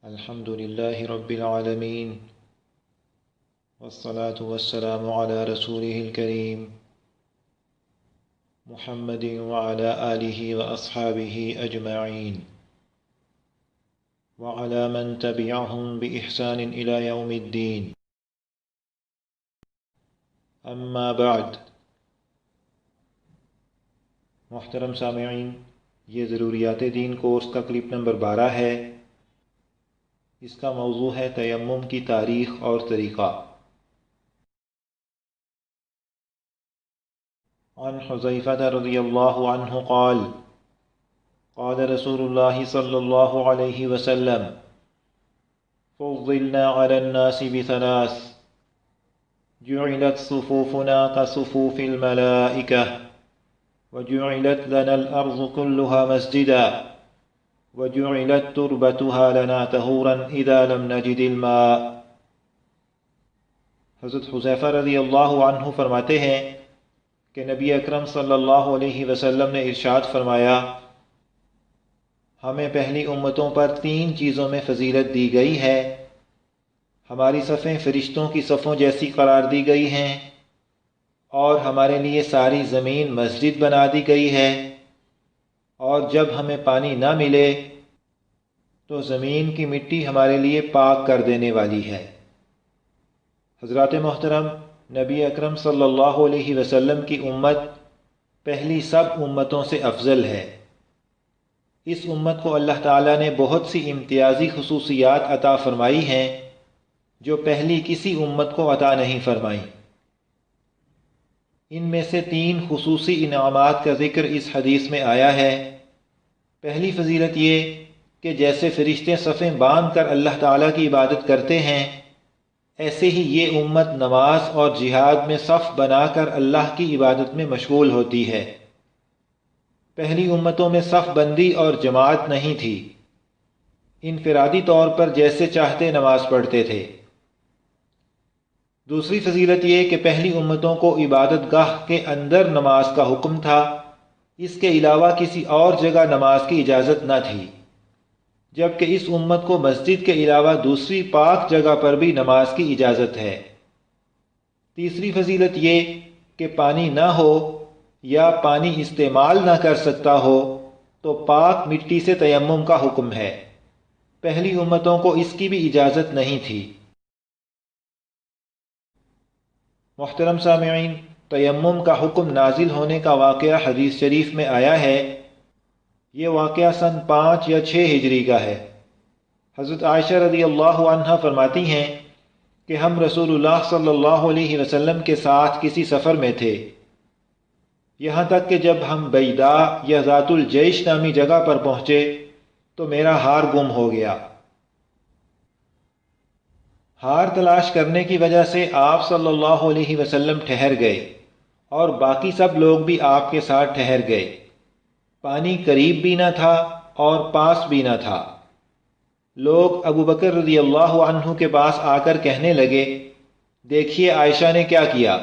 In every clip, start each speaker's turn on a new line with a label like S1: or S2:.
S1: الحمد لله رب العالمين والصلاة والسلام على رسوله الكريم محمد وعلى آله وأصحابه أجمعين وعلى من تبعهم بإحسان إلى يوم الدين. أما بعد، محترم سامعین، یہ ضروریات دین کورس کا کلپ نمبر 12 ہے۔ اس کا موضوع ہے تیمم کی تاریخ اور طریقہ۔ عن حذیفہ رضی اللہ عنہ قال قال رسول اللہ صلی اللہ علیہ وسلم فضلنا على الناس بثلاث جعلت صفوفنا كصفوف الملائكة وجعلت لنا الأرض كلها مسجدا وجعلت تربتها لنا طهورا اذا لم نجد الماء۔ حضرت حذیفہ رضی اللہ عنہ فرماتے ہیں کہ نبی اکرم صلی اللہ علیہ وسلم نے ارشاد فرمایا، ہمیں پہلی امتوں پر 3 چیزوں میں فضیلت دی گئی ہے۔ ہماری صفیں فرشتوں کی صفوں جیسی قرار دی گئی ہیں، اور ہمارے لیے ساری زمین مسجد بنا دی گئی ہے، اور جب ہمیں پانی نہ ملے تو زمین کی مٹی ہمارے لیے پاک کر دینے والی ہے۔ حضرات محترم، نبی اکرم صلی اللہ علیہ وسلم کی امت پہلی سب امتوں سے افضل ہے۔ اس امت کو اللہ تعالیٰ نے بہت سی امتیازی خصوصیات عطا فرمائی ہیں جو پہلی کسی امت کو عطا نہیں فرمائیں۔ ان میں سے 3 خصوصی انعامات کا ذکر اس حدیث میں آیا ہے۔ پہلی فضیلت یہ کہ جیسے فرشتے صفیں باندھ کر اللہ تعالیٰ کی عبادت کرتے ہیں، ایسے ہی یہ امت نماز اور جہاد میں صف بنا کر اللہ کی عبادت میں مشغول ہوتی ہے۔ پہلی امتوں میں صف بندی اور جماعت نہیں تھی، انفرادی طور پر جیسے چاہتے نماز پڑھتے تھے۔ دوسری فضیلت یہ کہ پہلی امتوں کو عبادت گاہ کے اندر نماز کا حکم تھا، اس کے علاوہ کسی اور جگہ نماز کی اجازت نہ تھی، جبکہ اس امت کو مسجد کے علاوہ دوسری پاک جگہ پر بھی نماز کی اجازت ہے۔ تیسری فضیلت یہ کہ پانی نہ ہو یا پانی استعمال نہ کر سکتا ہو تو پاک مٹی سے تیمم کا حکم ہے۔ پہلی امتوں کو اس کی بھی اجازت نہیں تھی۔ محترم سامعین، تیمم کا حکم نازل ہونے کا واقعہ حدیث شریف میں آیا ہے۔ یہ واقعہ سن 5 یا 6 ہجری کا ہے۔ حضرت عائشہ رضی اللہ عنہ فرماتی ہیں کہ ہم رسول اللہ صلی اللہ علیہ وسلم کے ساتھ کسی سفر میں تھے، یہاں تک کہ جب ہم بیدا یا ذات الجیش نامی جگہ پر پہنچے تو میرا ہار گم ہو گیا۔ ہار تلاش کرنے کی وجہ سے آپ صلی اللہ علیہ وسلم ٹھہر گئے اور باقی سب لوگ بھی آپ کے ساتھ ٹھہر گئے۔ پانی قریب بھی نہ تھا اور پاس بھی نہ تھا۔ لوگ ابو بکر رضی اللہ عنہ کے پاس آ کر کہنے لگے، دیکھیے عائشہ نے کیا کیا۔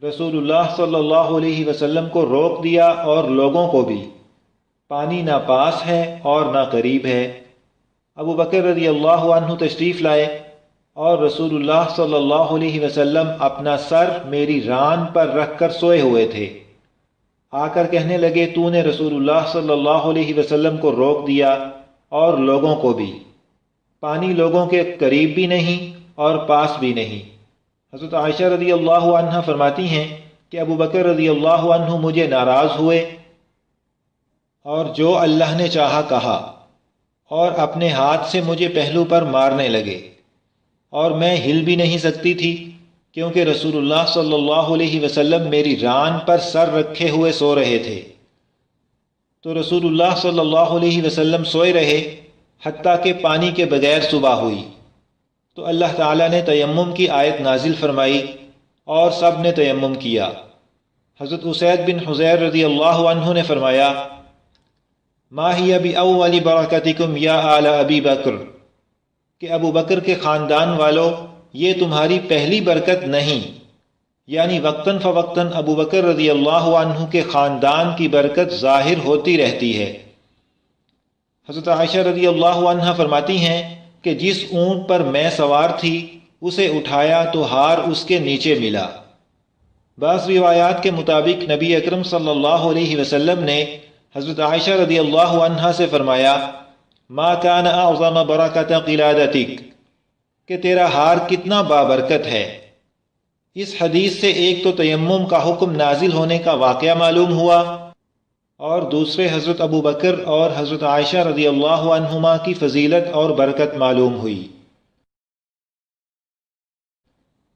S1: رسول اللہ صلی اللہ علیہ وسلم کو روک دیا اور لوگوں کو بھی۔ پانی نہ پاس ہے اور نہ قریب ہے۔ ابو بکر رضی اللہ عنہ تشریف لائے اور رسول اللہ صلی اللہ علیہ وسلم اپنا سر میری ران پر رکھ کر سوئے ہوئے تھے۔ آ کر کہنے لگے، تو نے رسول اللہ صلی اللہ علیہ وسلم کو روک دیا اور لوگوں کو بھی۔ پانی لوگوں کے قریب بھی نہیں اور پاس بھی نہیں۔ حضرت عائشہ رضی اللہ عنہ فرماتی ہیں کہ ابو بکر رضی اللہ عنہ مجھے ناراض ہوئے اور جو اللہ نے چاہا کہا، اور اپنے ہاتھ سے مجھے پہلو پر مارنے لگے، اور میں ہل بھی نہیں سکتی تھی کیونکہ رسول اللہ صلی اللہ علیہ وسلم میری ران پر سر رکھے ہوئے سو رہے تھے۔ تو رسول اللہ صلی اللہ علیہ وسلم سوئے رہے حتیٰ کہ پانی کے بغیر صبح ہوئی۔ تو اللہ تعالیٰ نے تیمم کی آیت نازل فرمائی اور سب نے تیمم کیا۔ حضرت اسید بن حضیر رضی اللہ عنہ نے فرمایا، ما ہی بأول برکتکم یا آل ابی بکر، کہ ابو بکر کے خاندان والو، یہ تمہاری پہلی برکت نہیں، یعنی وقتاً فوقتاً ابو بکر رضی اللہ عنہ کے خاندان کی برکت ظاہر ہوتی رہتی ہے۔ حضرت عائشہ رضی اللہ عنہا فرماتی ہیں کہ جس اونٹ پر میں سوار تھی اسے اٹھایا تو ہار اس کے نیچے ملا۔ بعض روایات کے مطابق نبی اکرم صلی اللہ علیہ وسلم نے حضرت عائشہ رضی اللہ عنہا سے فرمایا ما کان اعظم برکت قلادتک، کہ تیرا ہار کتنا بابرکت ہے۔ اس حدیث سے ایک تو تیمم کا حکم نازل ہونے کا واقعہ معلوم ہوا، اور دوسرے حضرت ابو بکر اور حضرت عائشہ رضی اللہ عنہما کی فضیلت اور برکت معلوم ہوئی۔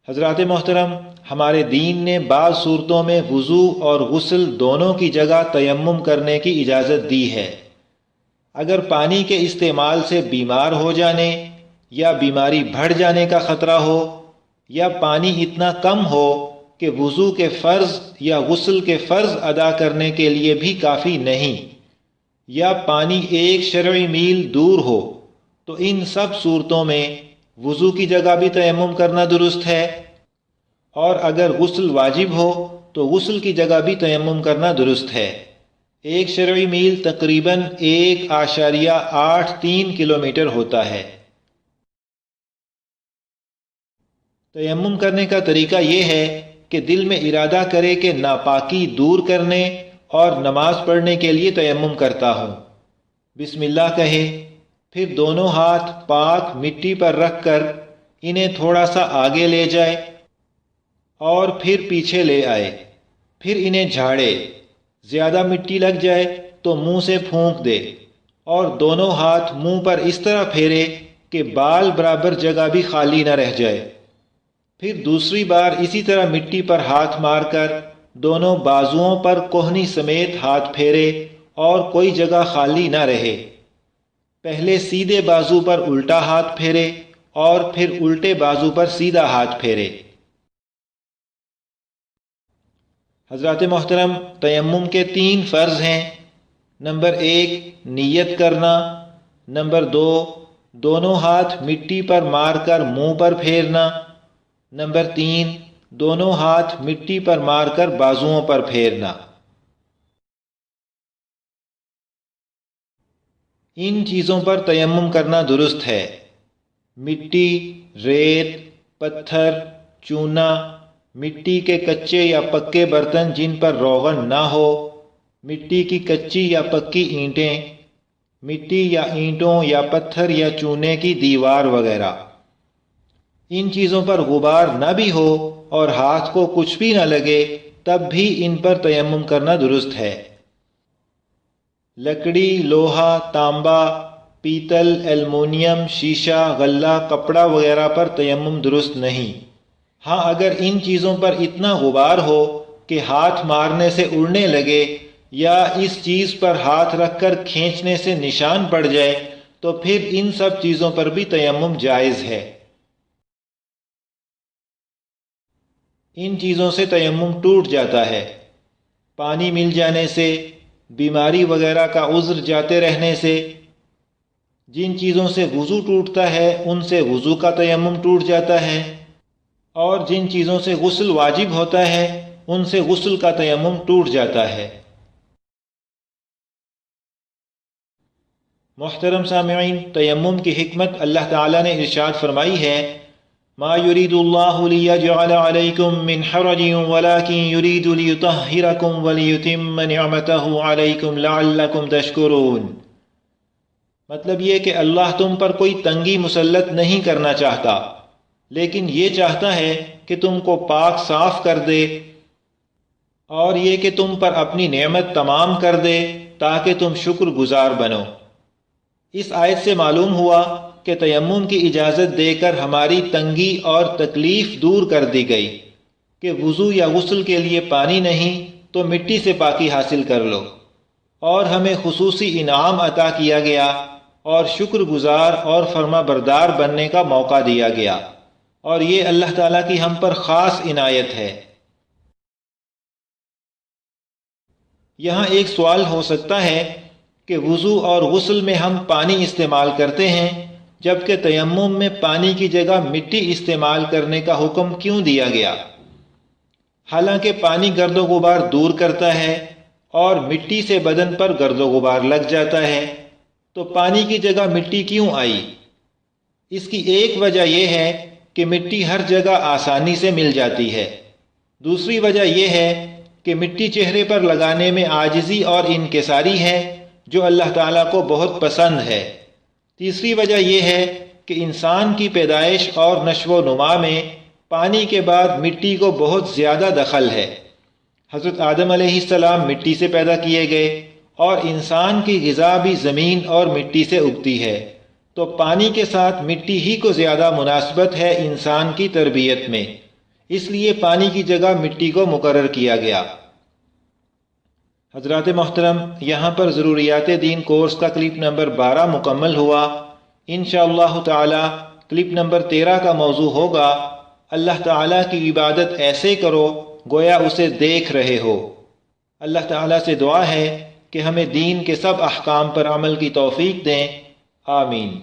S1: حضرات محترم، ہمارے دین نے بعض صورتوں میں وضو اور غسل دونوں کی جگہ تیمم کرنے کی اجازت دی ہے۔ اگر پانی کے استعمال سے بیمار ہو جانے یا بیماری بڑھ جانے کا خطرہ ہو، یا پانی اتنا کم ہو کہ وضو کے فرض یا غسل کے فرض ادا کرنے کے لیے بھی کافی نہیں، یا پانی ایک شرعی میل دور ہو، تو ان سب صورتوں میں وضو کی جگہ بھی تیمم کرنا درست ہے، اور اگر غسل واجب ہو تو غسل کی جگہ بھی تیمم کرنا درست ہے۔ ایک شرعی میل تقریباً 1.83 کلومیٹر ہوتا ہے۔ تیمم کرنے کا طریقہ یہ ہے کہ دل میں ارادہ کرے کہ ناپاکی دور کرنے اور نماز پڑھنے کے لیے تیمم کرتا ہوں، بسم اللہ کہے، پھر دونوں ہاتھ پاک مٹی پر رکھ کر انہیں تھوڑا سا آگے لے جائے اور پھر پیچھے لے آئے، پھر انہیں جھاڑے، زیادہ مٹی لگ جائے تو منہ سے پھونک دے، اور دونوں ہاتھ منہ پر اس طرح پھیرے کہ بال برابر جگہ بھی خالی نہ رہ جائے، پھر دوسری بار اسی طرح مٹی پر ہاتھ مار کر دونوں بازوؤں پر کوہنی سمیت ہاتھ پھیرے اور کوئی جگہ خالی نہ رہے۔ پہلے سیدھے بازو پر الٹا ہاتھ پھیرے اور پھر الٹے بازو پر سیدھا ہاتھ پھیرے۔ حضرات محترم، تیمم کے 3 فرض ہیں۔ نمبر 1 نیت کرنا، نمبر 2 دونوں ہاتھ مٹی پر مار کر منہ پر پھیرنا، نمبر 3 دونوں ہاتھ مٹی پر مار کر بازوؤں پر پھیرنا۔ ان چیزوں پر تیمم کرنا درست ہے۔ مٹی، ریت، پتھر، چونا، مٹی کے کچے یا پکے برتن جن پر روغن نہ ہو، مٹی کی کچی یا پکی اینٹیں، مٹی یا اینٹوں یا پتھر یا چونے کی دیوار وغیرہ۔ ان چیزوں پر غبار نہ بھی ہو اور ہاتھ کو کچھ بھی نہ لگے تب بھی ان پر تیمم کرنا درست ہے۔ لکڑی، لوہا، تانبا، پیتل، ایلومینیم، شیشہ، غلہ، کپڑا وغیرہ پر تیمم درست نہیں۔ ہاں، اگر ان چیزوں پر اتنا غبار ہو کہ ہاتھ مارنے سے اڑنے لگے یا اس چیز پر ہاتھ رکھ کر کھینچنے سے نشان پڑ جائے تو پھر ان سب چیزوں پر بھی تیمم جائز ہے۔ ان چیزوں سے تیمم ٹوٹ جاتا ہے، پانی مل جانے سے، بیماری وغیرہ کا عذر جاتے رہنے سے۔ جن چیزوں سے وضو ٹوٹتا ہے ان سے وضو کا تیمم ٹوٹ جاتا ہے، اور جن چیزوں سے غسل واجب ہوتا ہے ان سے غسل کا تیمم ٹوٹ جاتا ہے۔ محترم سامعین، تیمم کی حکمت اللہ تعالیٰ نے ارشاد فرمائی ہے، ما يريد الله ليجعل عليكم من حرج ولكن يريد ليطهركم وليتم نعمته عليكم لعلكم تشكرون۔ مطلب یہ کہ اللہ تم پر کوئی تنگی مسلط نہیں کرنا چاہتا، لیکن یہ چاہتا ہے کہ تم کو پاک صاف کر دے، اور یہ کہ تم پر اپنی نعمت تمام کر دے تاکہ تم شکر گزار بنو۔ اس آیت سے معلوم ہوا کہ تیمم کی اجازت دے کر ہماری تنگی اور تکلیف دور کر دی گئی کہ وضو یا غسل کے لیے پانی نہیں تو مٹی سے پاکی حاصل کر لو، اور ہمیں خصوصی انعام عطا کیا گیا اور شکر گزار اور فرما بردار بننے کا موقع دیا گیا، اور یہ اللہ تعالیٰ کی ہم پر خاص عنایت ہے۔ یہاں ایک سوال ہو سکتا ہے کہ وضو اور غسل میں ہم پانی استعمال کرتے ہیں جبکہ تیمم میں پانی کی جگہ مٹی استعمال کرنے کا حکم کیوں دیا گیا؟ حالانکہ پانی گرد و غبار دور کرتا ہے اور مٹی سے بدن پر گرد و غبار لگ جاتا ہے، تو پانی کی جگہ مٹی کیوں آئی؟ اس کی ایک وجہ یہ ہے کہ مٹی ہر جگہ آسانی سے مل جاتی ہے۔ دوسری وجہ یہ ہے کہ مٹی چہرے پر لگانے میں عاجزی اور انکساری ہے جو اللہ تعالیٰ کو بہت پسند ہے۔ تیسری وجہ یہ ہے کہ انسان کی پیدائش اور نشو و نما میں پانی کے بعد مٹی کو بہت زیادہ دخل ہے۔ حضرت آدم علیہ السلام مٹی سے پیدا کیے گئے اور انسان کی غذا بھی زمین اور مٹی سے اگتی ہے، تو پانی کے ساتھ مٹی ہی کو زیادہ مناسبت ہے انسان کی تربیت میں، اس لیے پانی کی جگہ مٹی کو مقرر کیا گیا۔ حضرات محترم، یہاں پر ضروریات دین کورس کا کلپ نمبر 12 مکمل ہوا۔ انشاءاللہ تعالی کلپ نمبر 13 کا موضوع ہوگا اللہ تعالیٰ کی عبادت ایسے کرو گویا اسے دیکھ رہے ہو۔ اللہ تعالیٰ سے دعا ہے کہ ہمیں دین کے سب احکام پر عمل کی توفیق دیں، آمین۔